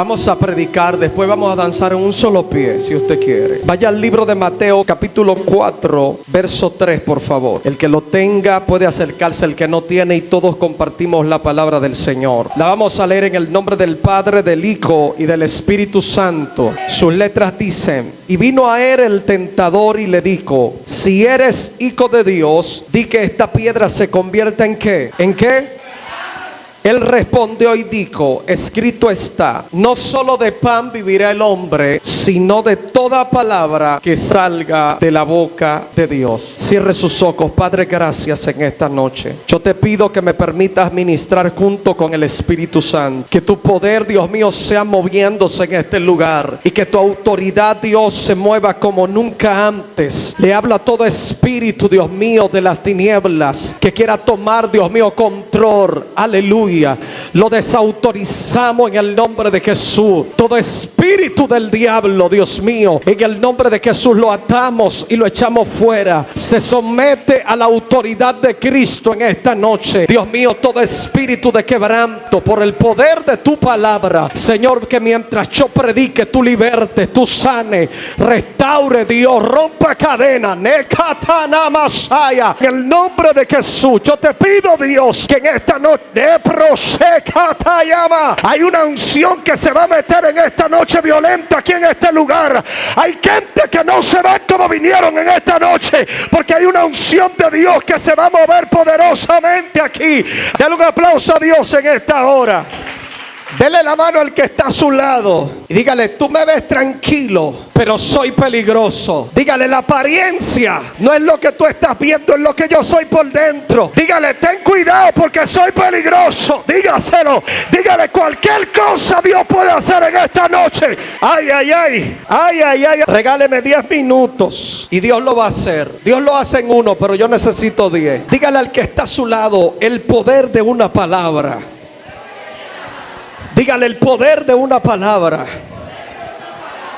Vamos a predicar, después vamos a danzar en un solo pie, si usted quiere. Vaya al libro de Mateo, capítulo 4, verso 3, por favor. El que lo tenga puede acercarse, el que no tiene, y todos compartimos la palabra del Señor. La vamos a leer en el nombre del Padre, del Hijo y del Espíritu Santo. Sus letras dicen: y vino a él el tentador y le dijo: si eres hijo de Dios, di que esta piedra se convierta en ¿qué? ¿En qué? Él respondió y dijo: escrito está, no solo de pan vivirá el hombre, sino de toda palabra que salga de la boca de Dios. Cierre sus ojos. Padre, gracias en esta noche. Yo te pido que me permitas ministrar junto con el Espíritu Santo. Que tu poder, Dios mío, sea moviéndose en este lugar, y que tu autoridad, Dios, se mueva como nunca antes. Le habla a todo espíritu, Dios mío, de las tinieblas que quiera tomar, Dios mío, control. Aleluya. Lo desautorizamos en el nombre de Jesús. Todo espíritu del diablo, Dios mío, en el nombre de Jesús lo atamos y lo echamos fuera. Se somete a la autoridad de Cristo en esta noche. Dios mío, todo espíritu de quebranto por el poder de tu palabra, Señor, que mientras yo predique, tú libertes, tú sane, restaure, Dios, rompa cadena. En el nombre de Jesús, yo te pido, Dios, que en esta noche hay una unción que se va a meter en esta noche violenta aquí en este lugar. Hay gente que no se va como vinieron en esta noche, porque hay una unción de Dios que se va a mover poderosamente aquí. Dale un aplauso a Dios en esta hora. Dele la mano al que está a su lado y dígale: tú me ves tranquilo, pero soy peligroso. Dígale: la apariencia no es lo que tú estás viendo, es lo que yo soy por dentro. Dígale: ten cuidado porque soy peligroso. Dígaselo. Dígale: cualquier cosa Dios puede hacer en esta noche. Ay, ay, ay. Ay, ay, ay. Regáleme 10 minutos y Dios lo va a hacer. Dios lo hace en uno, pero yo necesito 10. Dígale al que está a su lado: el poder de una palabra. Dígale: el poder de una palabra.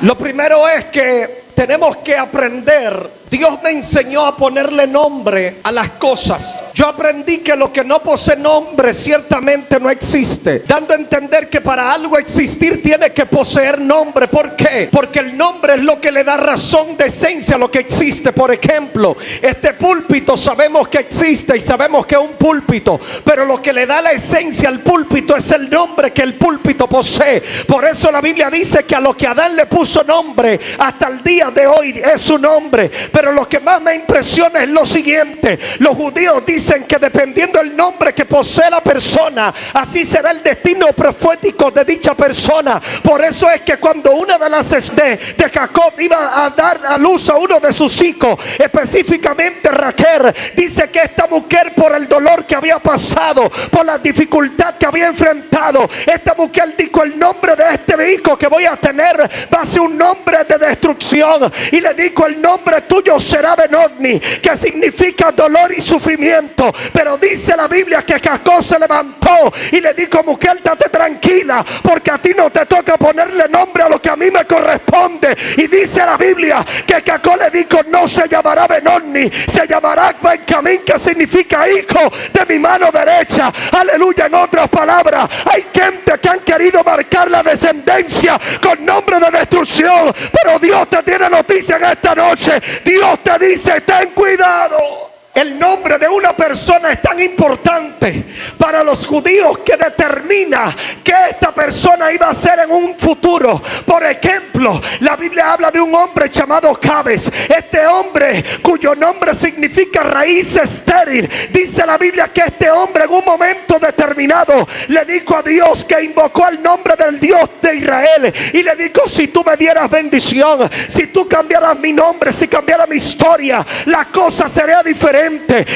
Lo primero es que tenemos que aprender. Dios me enseñó a ponerle nombre a las cosas. Yo aprendí que lo que no posee nombre ciertamente no existe, dando a entender que para algo existir tiene que poseer nombre. ¿Por qué? Porque el nombre es lo que le da razón de esencia a lo que existe. Por ejemplo, este púlpito sabemos que existe y sabemos que es un púlpito, pero lo que le da la esencia al púlpito es el nombre que el púlpito posee. Por eso la Biblia dice que a lo que Adán le puso nombre, hasta el día de hoy es su nombre. Pero lo que más me impresiona es lo siguiente: los judíos dicen que dependiendo del nombre que posee la persona, así será el destino profético de dicha persona. Por eso es que cuando una de las de Jacob iba a dar a luz a uno de sus hijos, específicamente Raquel, dice que esta mujer, por el dolor que había pasado, por la dificultad que había enfrentado, esta mujer dijo: el nombre de este hijo que voy a tener va a ser un nombre de destrucción. Y le dijo: el nombre tuyo será Benoni, que significa dolor y sufrimiento. Pero dice la Biblia que Jacob se levantó y le dijo: mujer, estate tranquila, porque a ti no te toca ponerle nombre a lo que a mí me corresponde. Y dice la Biblia que Jacob le dijo: no se llamará Benoni, se llamará Benjamín, que significa hijo de mi mano derecha. Aleluya. En otras palabras, hay gente que han querido marcar la descendencia con nombre de destrucción, pero Dios te tiene noticia en esta noche. Dios te dice: ten cuidado. El nombre de una persona es tan importante para los judíos que determina qué esta persona iba a ser en un futuro. Por ejemplo, la Biblia habla de un hombre llamado Jabes. Este hombre, cuyo nombre significa raíz estéril, dice la Biblia que este hombre en un momento determinado le dijo a Dios, que invocó el nombre del Dios de Israel, y le dijo: si tú me dieras bendición, si tú cambiaras mi nombre, si cambiara mi historia, la cosa sería diferente.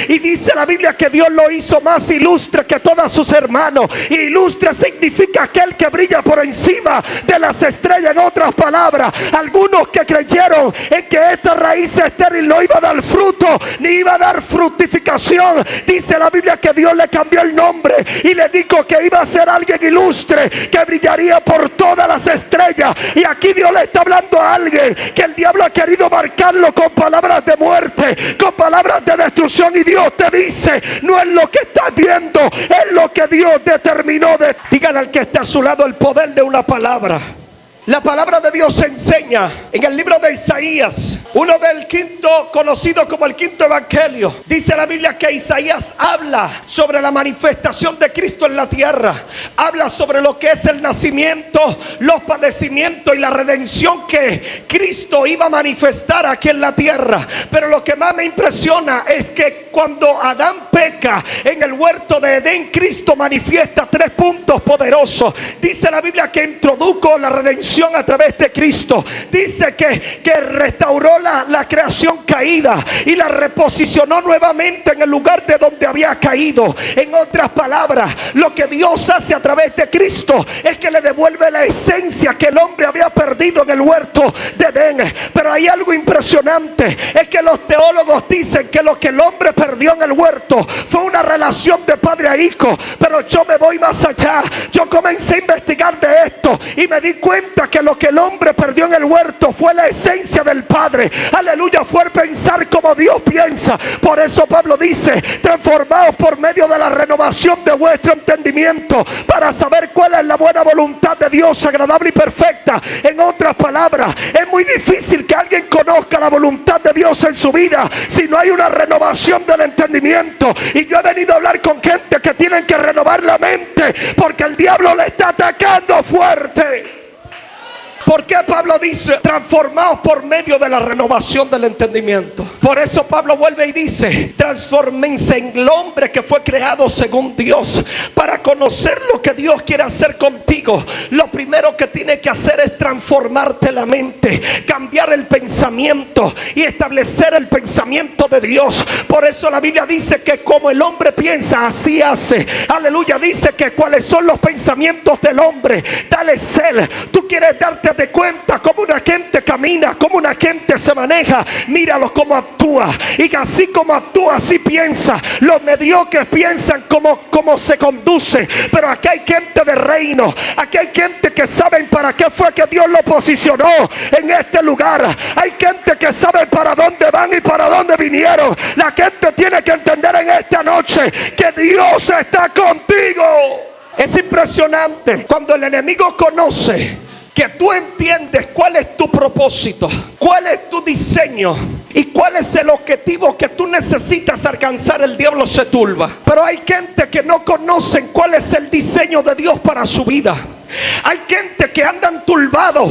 Y dice la Biblia que Dios lo hizo más ilustre que todos sus hermanos. Y ilustre significa aquel que brilla por encima de las estrellas. En otras palabras, algunos que creyeron en que esta raíz estéril no iba a dar fruto, ni iba a dar fructificación, dice la Biblia que Dios le cambió el nombre y le dijo que iba a ser alguien ilustre, que brillaría por todas las estrellas. Y aquí Dios le está hablando a alguien que el diablo ha querido marcarlo con palabras de muerte, con palabras de destrucción. Y Dios te dice: no es lo que estás viendo, es lo que Dios determinó de. Dígale al que está a su lado: el poder de una palabra. palabra. La palabra de Dios enseña en el libro de Isaías, uno del quinto, conocido como el quinto evangelio. Dice la Biblia que Isaías habla sobre la manifestación de Cristo en la tierra. Habla sobre lo que es el nacimiento, los padecimientos y la redención que Cristo iba a manifestar aquí en la tierra. Pero lo que más me impresiona es que cuando Adán peca en el huerto de Edén, Cristo manifiesta 3 puntos poderosos. Dice la Biblia que introdujo la redención a través de Cristo. Dice que restauró la creación caída y la reposicionó nuevamente en el lugar de donde había caído. En otras palabras, lo que Dios hace a través de Cristo es que le devuelve la esencia que el hombre había perdido en el huerto de Edén. Pero hay algo impresionante, es que los teólogos dicen que lo que el hombre perdió en el huerto fue una relación de padre a hijo. Pero yo me voy más allá. Yo comencé a investigar de esto y me di cuenta que lo que el hombre perdió en el huerto fue la esencia del Padre. Aleluya, fue el pensar como Dios piensa. Por eso Pablo dice: transformaos por medio de la renovación de vuestro entendimiento, para saber cuál es la buena voluntad de Dios, agradable y perfecta. En otras palabras, es muy difícil que alguien conozca la voluntad de Dios en su vida si no hay una renovación del entendimiento. Y yo he venido a hablar con gente que tienen que renovar la mente, porque el diablo le está atacando fuerte. ¿Por qué Pablo dice transformaos por medio de la renovación del entendimiento? Por eso Pablo vuelve y dice: transfórmense en el hombre que fue creado según Dios. Para conocer lo que Dios quiere hacer contigo, lo primero que tienes que hacer es transformarte la mente, cambiar el pensamiento y establecer el pensamiento de Dios. Por eso la Biblia dice que como el hombre piensa, así hace. Aleluya, dice que cuáles son los pensamientos del hombre, tal es él. Tú quieres darte de cuenta cómo una gente camina, cómo una gente se maneja. Míralo cómo actúa, y así como actúa, así piensa. Los mediocres piensan como se conduce. Pero aquí hay gente de reino, aquí hay gente que saben para qué fue que Dios lo posicionó en este lugar. Hay gente que sabe para dónde van y para dónde vinieron. La gente tiene que entender en esta noche que Dios está contigo. Es impresionante cuando el enemigo conoce que tú entiendes cuál es tu propósito, cuál es tu diseño y cuál es el objetivo que tú necesitas alcanzar. El diablo se turba. Pero hay gente que no conocen cuál es el diseño de Dios para su vida. Hay gente que andan turbados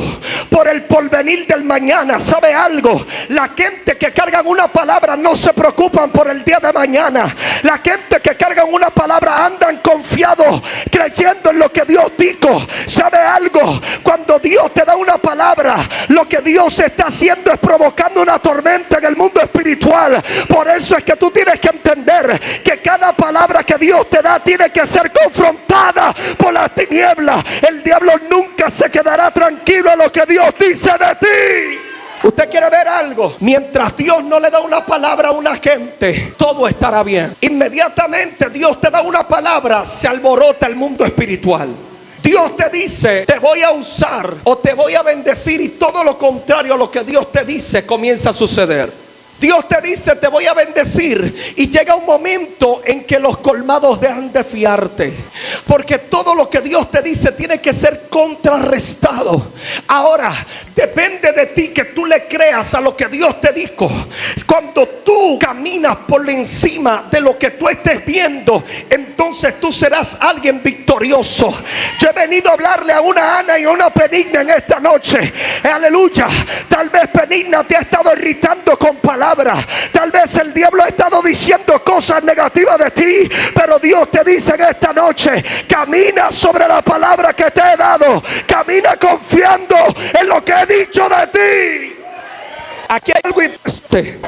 por el porvenir del mañana. ¿Sabe algo? La gente que cargan una palabra no se preocupan por el día de mañana. La gente que cargan una palabra andan confiados, creyendo en lo que Dios dijo. ¿Sabe algo? Cuando Dios te da una palabra, lo que Dios está haciendo es provocando una tormenta en el mundo espiritual. Por eso es que tú tienes que entender que cada palabra que Dios te da tiene que ser confrontada por las tinieblas. El diablo nunca se quedará tranquilo a lo que Dios dice de ti. ¿Usted quiere ver algo? Mientras Dios no le da una palabra a una gente, todo estará bien. Inmediatamente Dios te da una palabra, se alborota el mundo espiritual. Dios te dice: te voy a usar o te voy a bendecir, y todo lo contrario a lo que Dios te dice comienza a suceder. Dios te dice: te voy a bendecir, y llega un momento en que los colmados dejan de fiarte, porque todo lo que Dios te dice tiene que ser contrarrestado. Ahora depende de ti que tú le creas a lo que Dios te dijo. Cuando tú caminas por encima de lo que tú estés viendo, entonces tú serás alguien victorioso. Yo he venido a hablarle a una Ana y a una Penigna en esta noche. Aleluya. Tal vez Penigna te ha estado irritando con palabras. Tal vez el diablo ha estado diciendo cosas negativas de ti, pero Dios te dice en esta noche: camina sobre la palabra que te he dado. Camina confiando en lo que he dicho de ti. Aquí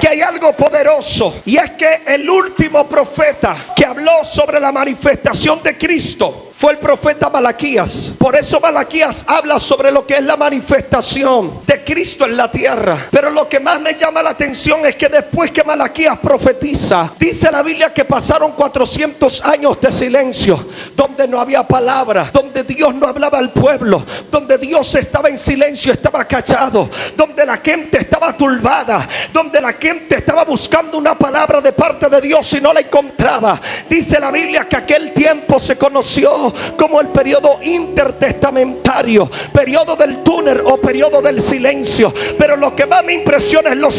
hay algo poderoso, y es que el último profeta que habló sobre la manifestación de Cristo fue el profeta Malaquías. Por eso Malaquías habla sobre lo que es la manifestación de Cristo en la tierra. Pero lo que más me llama la atención es que después que Malaquías profetiza, dice la Biblia que pasaron 400 años de silencio, donde no había palabra, donde Dios no hablaba al pueblo, donde Dios estaba en silencio, estaba callado, donde la gente estaba turbada, donde la gente estaba buscando una palabra de parte de Dios y no la encontraba. Dice la Biblia que aquel tiempo se conoció conocido como el periodo intertestamentario, periodo del túnel o periodo del silencio. Pero lo que más me impresiona es lo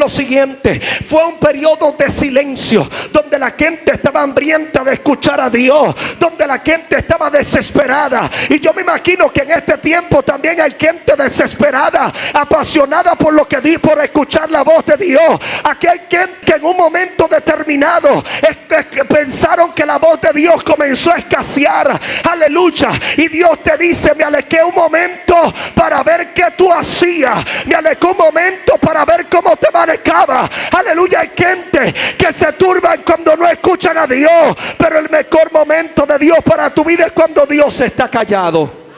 siguiente. Fue un periodo de silencio donde la gente estaba hambrienta de escuchar a Dios, donde la gente estaba desesperada. Y yo me imagino que en este tiempo también hay gente desesperada, apasionada por lo que di, por escuchar la voz de Dios. Aquí hay gente que en un momento determinado pensaron que la voz de Dios comenzó a escasear. Aleluya. Y Dios te dice: me alequé un momento para ver qué tú hacías. Me alequé un momento para ver cómo te manejaba. Aleluya. Hay gente que se turban cuando no escuchan a Dios, pero el mejor momento de Dios para tu vida es cuando Dios está callado.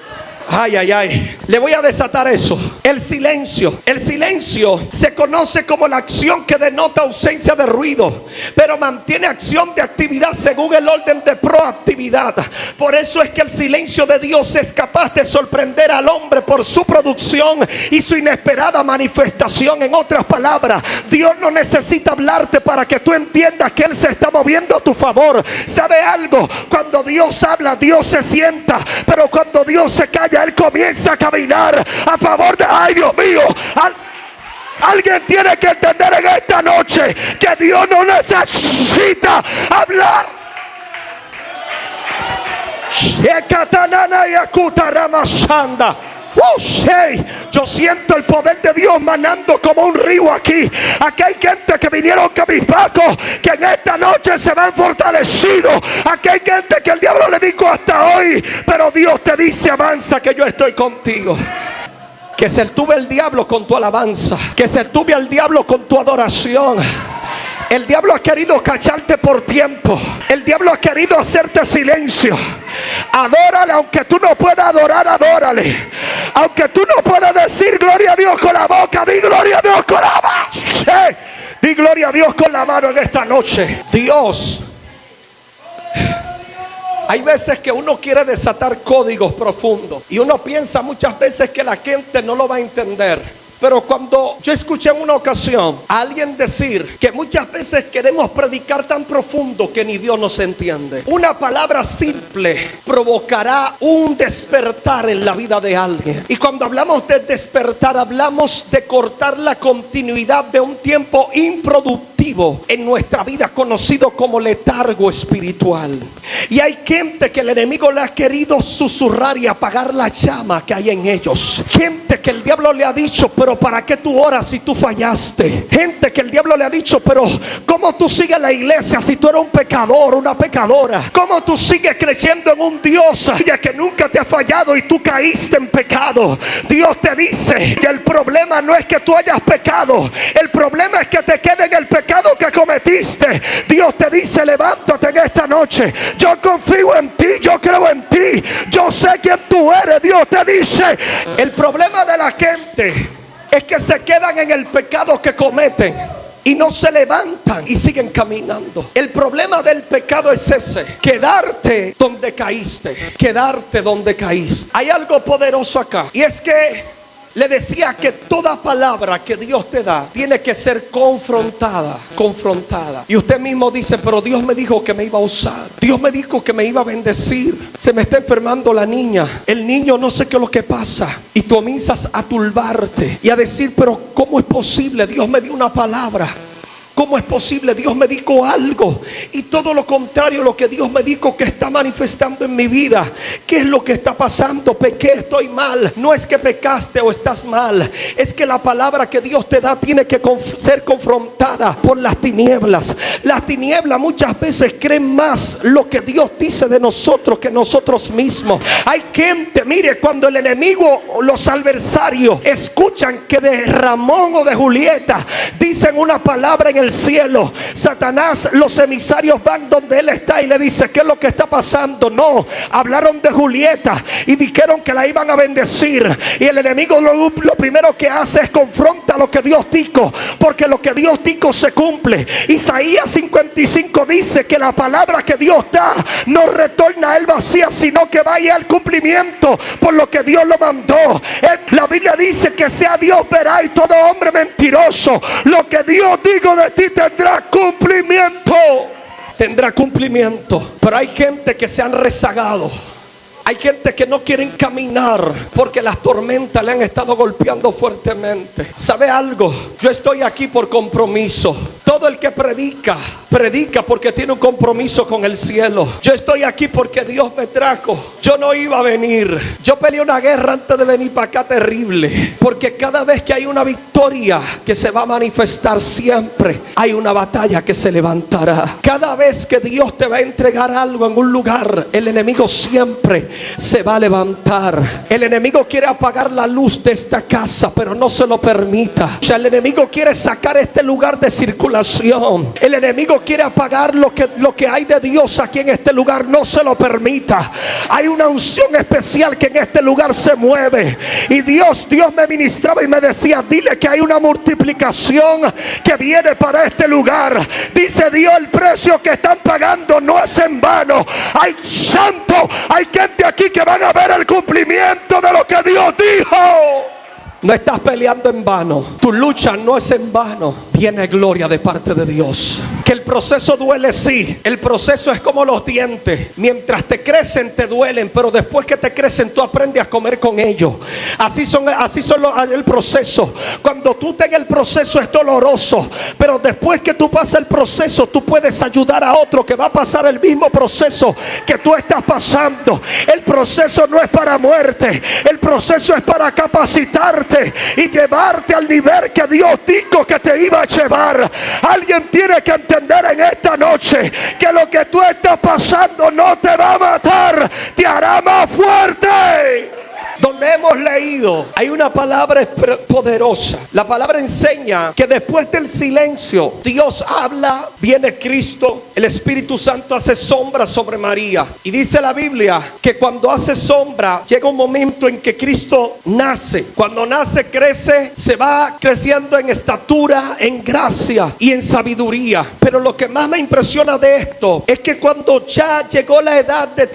Ay, ay, ay. Le voy a desatar eso. El silencio. El silencio se conoce como la acción que denota ausencia de ruido, pero mantiene acción de actividad según el orden de proactividad. Por eso es que el silencio de Dios es capaz de sorprender al hombre por su producción y su inesperada manifestación. En otras palabras, Dios no necesita hablarte para que tú entiendas que Él se está moviendo a tu favor. ¿Sabe algo? Cuando Dios habla, Dios se sienta, pero cuando Dios se calla, Él comienza a caminar a favor de... ¡Ay, Dios mío! Alguien tiene que entender en esta noche que Dios no necesita hablar. Yo siento el poder de Dios manando como un río aquí. Aquí hay gente que vinieron cabizbajos, que en esta noche se van fortalecidos. Aquí hay gente que el diablo le dijo hasta hoy, pero Dios te dice: avanza, que yo estoy contigo. Que se tuve el diablo con tu alabanza, que se tuve el diablo con tu adoración. El diablo ha querido cacharte por tiempo. El diablo ha querido hacerte silencio. Adórale, aunque tú no puedas adorar, adórale. Aunque tú no puedas decir gloria a Dios con la boca, di gloria a Dios con la mano. Di gloria a Dios con la mano en esta noche. Dios. Hay veces que uno quiere desatar códigos profundos y uno piensa muchas veces que la gente no lo va a entender. Pero cuando yo escuché en una ocasión a alguien decir que muchas veces queremos predicar tan profundo que ni Dios nos entiende. Una palabra simple provocará un despertar en la vida de alguien. Y cuando hablamos de despertar, hablamos de cortar la continuidad de un tiempo improductivo en nuestra vida, conocido como letargo espiritual. Y hay gente que el enemigo le ha querido susurrar y apagar la llama que hay en ellos. Gente que el diablo le ha dicho: pero ¿para qué tú oras si tú fallaste? Gente que el diablo le ha dicho: pero ¿cómo tú sigues la iglesia si tú eres un pecador, una pecadora? ¿Cómo tú sigues creyendo en un Dios ya que nunca te ha fallado y tú caíste en pecado? Dios te dice que el problema no es que tú hayas pecado, el problema es que te quede en el pecado que cometiste. Dios te dice: levántate en esta noche. Yo confío en ti, yo creo en ti, yo sé quién tú eres. Dios te dice. El problema de la gente es que se quedan en el pecado que cometen y no se levantan y siguen caminando. El problema del pecado es ese: quedarte donde caíste. Quedarte donde caíste. Hay algo poderoso acá, y es que le decía que toda palabra que Dios te da tiene que ser confrontada. Y usted mismo dice: pero Dios me dijo que me iba a usar, Dios me dijo que me iba a bendecir. Se me está enfermando la niña, el niño, no sé qué es lo que pasa. Y tú comienzas a turbarte y a decir: pero ¿cómo es posible? Dios me dio una palabra. ¿Cómo es posible? Dios me dijo algo. Y todo lo contrario, lo que Dios me dijo que está manifestando en mi vida. ¿Qué es lo que está pasando? Pequé, estoy mal. No es que pecaste o estás mal, es que la palabra que Dios te da tiene que ser confrontada por las tinieblas. Las tinieblas muchas veces creen más lo que Dios dice de nosotros que nosotros mismos. Hay gente, mire, cuando el enemigo, los adversarios, escuchan que de Ramón o de Julieta dicen una palabra en el cielo, Satanás, los emisarios van donde él está y le dice: ¿qué es lo que está pasando? No, hablaron de Julieta y dijeron que la iban a bendecir. Y el enemigo lo primero que hace es confronta lo que Dios dijo, porque lo que Dios dijo se cumple. Isaías 55 dice que la palabra que Dios da no retorna a él vacía, sino que vaya al cumplimiento por lo que Dios lo mandó. La Biblia dice que sea Dios verá y todo hombre mentiroso. Lo que Dios dijo de ti tendrá cumplimiento. tendrá cumplimiento. Pero hay gente que se han rezagado. Hay gente que no quieren caminar porque las tormentas le han estado golpeando fuertemente. ¿Sabe algo? Yo estoy aquí por compromiso. Todo el que predica, predica porque tiene un compromiso con el cielo. Yo estoy aquí porque Dios me trajo. Yo no iba a venir. Yo peleé una guerra antes de venir para acá terrible. Porque cada vez que hay una victoria que se va a manifestar, siempre hay una batalla que se levantará. Cada vez que Dios te va a entregar algo en un lugar, el enemigo siempre se va a levantar. El enemigo quiere apagar la luz de esta casa, pero no se lo permita. O sea, el enemigo quiere sacar este lugar de circulación. El enemigo quiere apagar lo que hay de Dios aquí en este lugar. No se lo permita. Hay una unción especial que en este lugar se mueve. Y Dios me ministraba y me decía: dile que hay una multiplicación que viene para este lugar. Dice Dios: el precio que están pagando no es en vano. Hay santo, hay gente aquí que van a ver el cumplimiento de lo que Dios dijo. No estás peleando en vano. Tu lucha no es en vano. Viene gloria de parte de Dios. Que el proceso duele, sí. El proceso es como los dientes. Mientras te crecen te duelen, pero después que te crecen tú aprendes a comer con ellos. Así son el proceso. Cuando tú estás en el proceso es doloroso, pero después que tú pasas el proceso tú puedes ayudar a otro que va a pasar el mismo proceso que tú estás pasando. El proceso no es para muerte. El proceso es para capacitarte y llevarte al nivel que Dios dijo que te iba a llevar. Alguien tiene que entender en esta noche que lo que tú estás pasando no te va a matar, te hará más fuerte. Donde hemos leído hay una palabra poderosa. La palabra enseña que después del silencio Dios habla, viene Cristo, el Espíritu Santo hace sombra sobre María. Y dice la Biblia que cuando hace sombra llega un momento en que Cristo nace. Cuando nace, crece, se va creciendo en estatura, en gracia y en sabiduría. Pero lo que más me impresiona de esto es que cuando ya llegó la edad de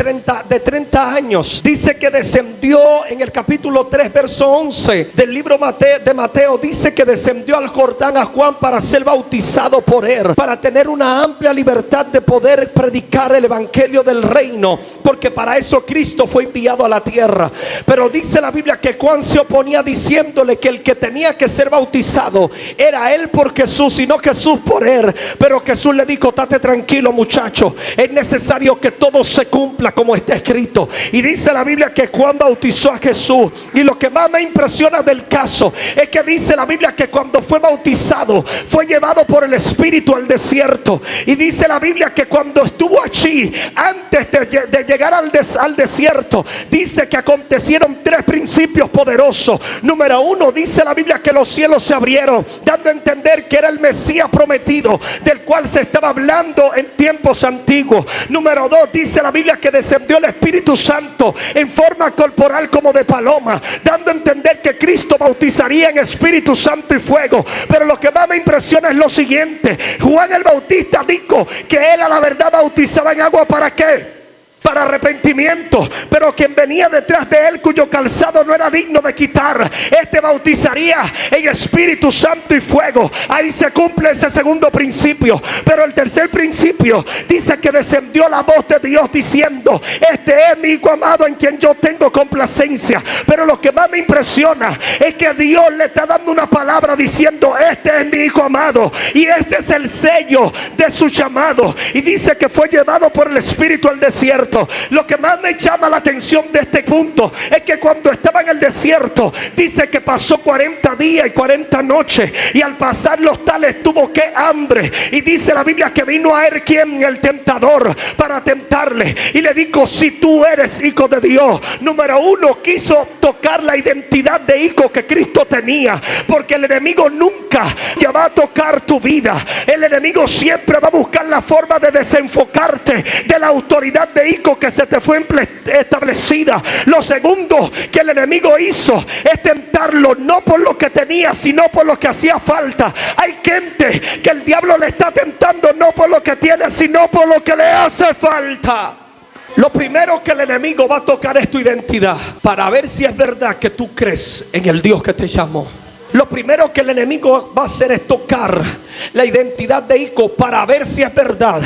30 años, dice que descendió. En el capítulo 3 verso 11 del libro de Mateo dice que descendió al Jordán a Juan para ser bautizado por él, para tener una amplia libertad de poder predicar el evangelio del reino, porque para eso Cristo fue enviado a la tierra. Pero dice la Biblia que Juan se oponía diciéndole que el que tenía que ser bautizado era él por Jesús y no Jesús por él. Pero Jesús le dijo: estate tranquilo, muchacho, es necesario que todo se cumpla como está escrito. Y dice la Biblia que Juan bautizó a Jesús. Y lo que más me impresiona del caso es que dice la Biblia que cuando fue bautizado fue llevado por el Espíritu al desierto. Y dice la Biblia que cuando estuvo allí, antes de llegar al desierto, dice que acontecieron 3 principios poderosos. Número 1, dice la Biblia que los cielos se abrieron, dando a entender que era el Mesías prometido, del cual se estaba hablando en tiempos antiguos. Número 2, dice la Biblia que descendió el Espíritu Santo en forma corporal como de paloma, dando a entender que Cristo bautizaría en Espíritu Santo y fuego. Pero lo que más me impresiona es lo siguiente: Juan el Bautista dijo que él a la verdad bautizaba en agua. ¿Para qué? Para arrepentimiento. Pero quien venía detrás de él, cuyo calzado no era digno de quitar, este bautizaría en Espíritu Santo y fuego. Ahí se cumple ese segundo principio. Pero el tercer principio dice que descendió la voz de Dios diciendo: este es mi hijo amado en quien yo tengo complacencia. Pero lo que más me impresiona es que Dios le está dando una palabra diciendo: este es mi hijo amado y este es el sello de su llamado. Y dice que fue llevado por el Espíritu al desierto. Lo que más me llama la atención de este punto es que cuando estaba en el desierto, dice que pasó 40 días y 40 noches, y al pasar los tales tuvo que hambre. Y dice la Biblia que vino a él quien, el tentador, para tentarle, y le dijo: si tú eres hijo de Dios. Número 1, quiso tocar la identidad de hijo que Cristo tenía, porque el enemigo nunca ya va a tocar tu vida. El enemigo siempre va a buscar la forma de desenfocarte de la autoridad de hijo que se te fue establecida. Lo segundo que el enemigo hizo es tentarlo, no por lo que tenía, sino por lo que hacía falta. Hay gente que el diablo le está tentando no por lo que tiene, sino por lo que le hace falta. Lo primero que el enemigo va a tocar es tu identidad, para ver si es verdad que tú crees en el Dios que te llamó. Lo primero que el enemigo va a hacer es tocar la identidad de hijo para ver si es verdad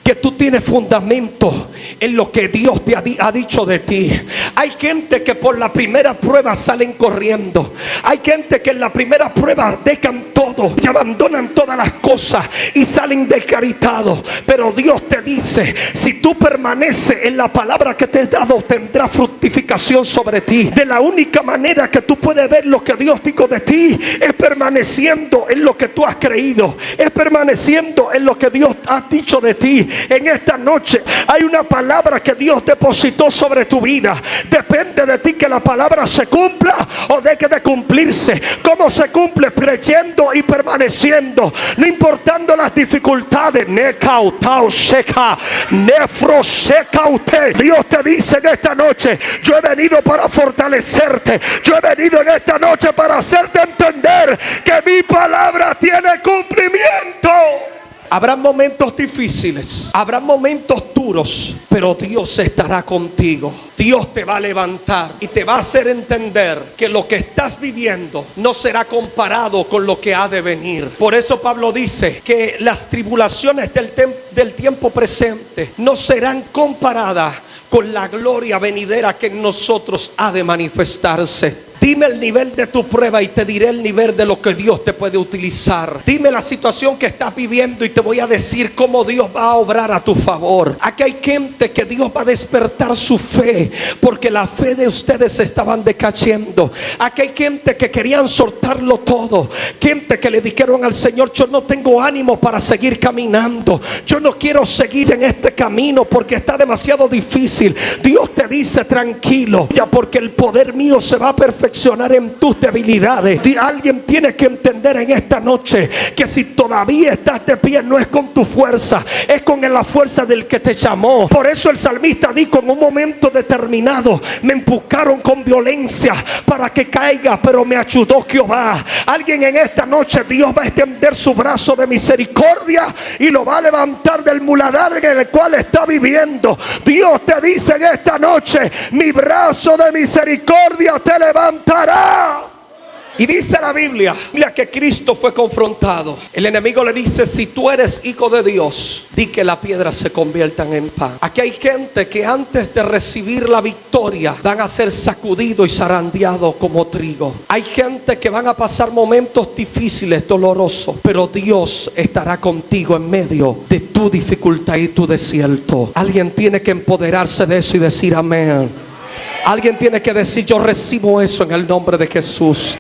que tú tienes fundamento en lo que Dios te ha dicho de ti. Hay gente que por la primera prueba salen corriendo. Hay gente que en la primera prueba dejan todo y abandonan todas las cosas y salen descaritados. Pero Dios te dice, si tú permaneces en la palabra que te he dado, tendrá fructificación sobre ti. De la única manera que tú puedes ver lo que Dios dijo de ti es permaneciendo en lo que tú has creído, es permaneciendo en lo que Dios ha dicho de ti. En esta noche hay una palabra que Dios depositó sobre tu vida. Depende de ti que la palabra se cumpla o deje de cumplirse. ¿Cómo se cumple? Creyendo y permaneciendo, no importando las dificultades. Dios te dice en esta noche, yo he venido para fortalecerte. Yo he venido en esta noche para hacerte entender que mi palabra tiene cumplimiento. Habrá momentos difíciles, habrá momentos duros, pero Dios estará contigo. Dios te va a levantar y te va a hacer entender que lo que estás viviendo no será comparado con lo que ha de venir. Por eso Pablo dice que las tribulaciones del tiempo presente no serán comparadas con la gloria venidera que en nosotros ha de manifestarse. Dime el nivel de tu prueba y te diré el nivel de lo que Dios te puede utilizar. Dime la situación que estás viviendo y te voy a decir cómo Dios va a obrar a tu favor. Aquí hay gente que Dios va a despertar su fe, porque la fe de ustedes estaban decayendo. Aquí hay gente que querían soltarlo todo. Gente que le dijeron al Señor, yo no tengo ánimo para seguir caminando. Yo no quiero seguir en este camino porque está demasiado difícil. Dios te dice, tranquilo, ya, porque el poder mío se va a perfeccionar en tus debilidades. Alguien tiene que entender en esta noche que si todavía estás de pie, no es con tu fuerza, es con la fuerza del que te llamó. Por eso el salmista dijo, en un momento determinado me empujaron con violencia para que caiga, pero me ayudó Jehová. Alguien en esta noche, Dios va a extender su brazo de misericordia y lo va a levantar del muladar en el cual está viviendo. Dios te dice en esta noche, mi brazo de misericordia te levanta. Y dice la Biblia que Cristo fue confrontado. El enemigo le dice, si tú eres hijo de Dios, di que las piedras se conviertan en pan. Aquí hay gente que antes de recibir la victoria van a ser sacudidos y zarandeados como trigo. Hay gente que van a pasar momentos difíciles, dolorosos, pero Dios estará contigo en medio de tu dificultad y tu desierto. Alguien tiene que empoderarse de eso y decir amén. Alguien tiene que decir, yo recibo eso en el nombre de Jesús.